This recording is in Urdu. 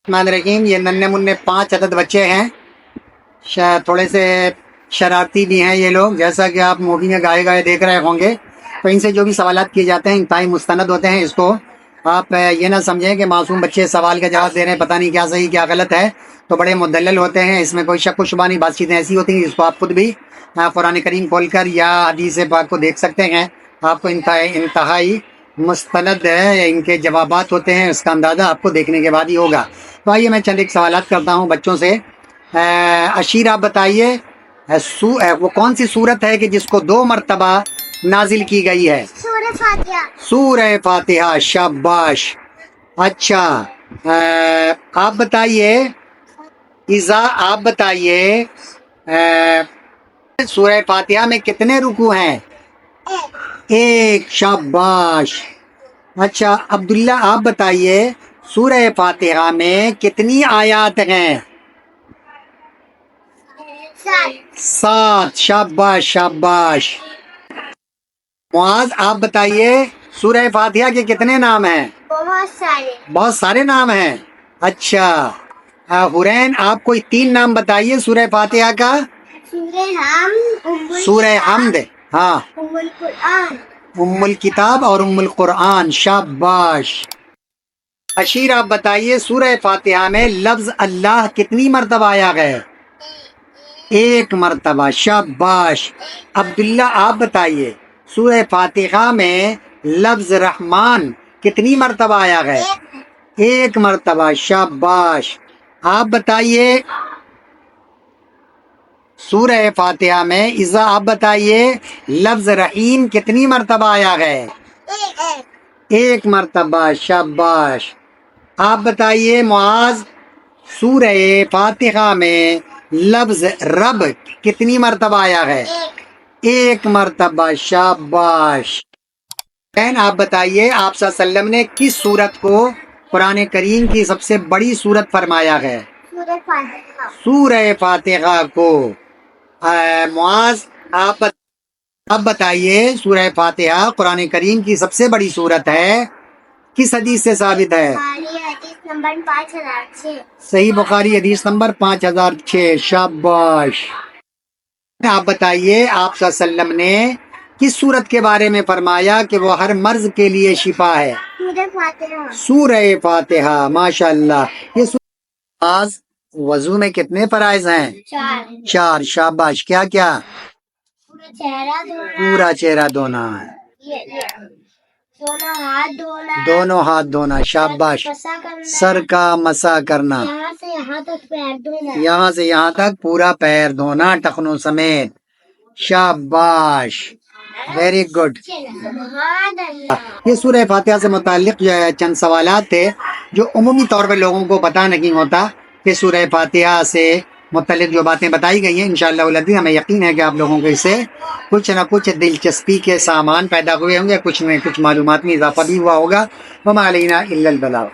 الرحمن الرحیم، یہ ننھے منھے 5 عدد بچے ہیں، تھوڑے سے شرارتی بھی ہیں یہ لوگ، جیسا کہ آپ مووی میں گائے گائے دیکھ رہے ہوں گے۔ تو ان سے جو بھی سوالات کیے جاتے ہیں انتہائی مستند ہوتے ہیں۔ اس کو آپ یہ نہ سمجھیں کہ معصوم بچے سوال کا جواب دے رہے ہیں، پتہ نہیں کیا صحیح کیا غلط ہے، تو بڑے مدلل ہوتے ہیں، اس میں کوئی شک و شبہ نہیں۔ بات چیزیں ایسی ہوتی ہیں جس کو آپ خود بھی قرآن کریم کھول کر یا حدیث پاک کو دیکھ سکتے ہیں، آپ کو انتہائی مستند ان کے جوابات ہوتے ہیں، اس کا اندازہ آپ کو دیکھنے کے بعد ہی ہوگا۔ تو آئیے میں چند ایک سوالات کرتا ہوں بچوں سے۔ اشیر آپ بتائیے، وہ کون سی سورت ہے کہ جس کو 2 مرتبہ نازل کی گئی ہے؟ سورہ فاتحہ۔ سورہ فاتحہ، شاباش۔ اچھا، آپ بتائیے، آپ بتائیے سورہ فاتحہ میں کتنے رکوع ہیں؟ 1، شاباش۔ اچھا عبداللہ آپ بتائیے سورہ فاتحہ میں کتنی آیات ہیں؟ 7، شاباش شاباش۔ معاذ آپ بتائیے سورہ فاتحہ کے کتنے نام ہیں؟ بہت سارے نام ہیں۔ اچھا حرین آپ کوئی 3 نام بتائیے سورہ فاتحہ کا۔ سورہ حمد، ہاں، ام الکتاب اور ام القرآن، شاباش۔ اشیر آپ بتائیے سورہ فاتحہ میں لفظ اللہ کتنی مرتبہ آیا ہے؟ 1 مرتبہ، شاباش۔ عبداللہ آپ بتائیے سورہ فاتحہ میں لفظ رحمان کتنی مرتبہ آیا ہے؟ 1 مرتبہ، شاباش۔ آپ بتائیے سورہ فاتحہ میں آپ بتائیے لفظ رحیم کتنی مرتبہ آیا ہے؟ 1 مرتبہ، شاباش۔ آپ بتائیے معاذ سورہ فاتحہ میں لفظ رب کتنی مرتبہ آیا ہے؟ 1 مرتبہ، شاباش۔ آپ بتائیے آپ صلی اللہ علیہ وسلم نے کس سورت کو قرآن کریم کی سب سے بڑی سورت فرمایا ہے؟ سورہ فاتحہ کو۔ معاذ آپ بتائیے سورہ فاتحہ قرآن کریم کی سب سے بڑی سورت ہے، کس حدیث سے ثابت ہے؟ حدیث نمبر 5006۔ صحیح بخاری حدیث نمبر 5006، شاباش۔ آپ بتائیے آپ صلی اللہ علیہ وسلم نے کس سورت کے بارے میں فرمایا کہ وہ ہر مرض کے لیے شفا ہے؟ سورہ فاتحہ، ماشاء اللہ۔ یہ سورہ وضو میں کتنے فرائض ہیں؟ 4، شاباش۔ کیا کیا؟ پورا چہرہ دھونا ہے، دونوں ہاتھ دھونا، شاباش۔ سر کا مسح کرنا، یہاں سے یہاں تک پورا پیر دھونا ٹخنوں سمیت، شاباش، ویری گڈ۔ یہ سورہ فاتحہ سے متعلق جو ہے چند سوالات تھے جو عمومی طور پہ لوگوں کو پتہ نہیں ہوتا کہ سورہ فاتحہ سے متعلق جو باتیں بتائی گئی ہیں، انشاءاللہ العزیز ہمیں یقین ہے کہ آپ لوگوں کو اس سے کچھ نہ کچھ دلچسپی کے سامان پیدا ہوئے ہوں گے، کچھ میں کچھ معلومات میں اضافہ بھی ہوا ہوگا۔ وما علینا الا البلاغ۔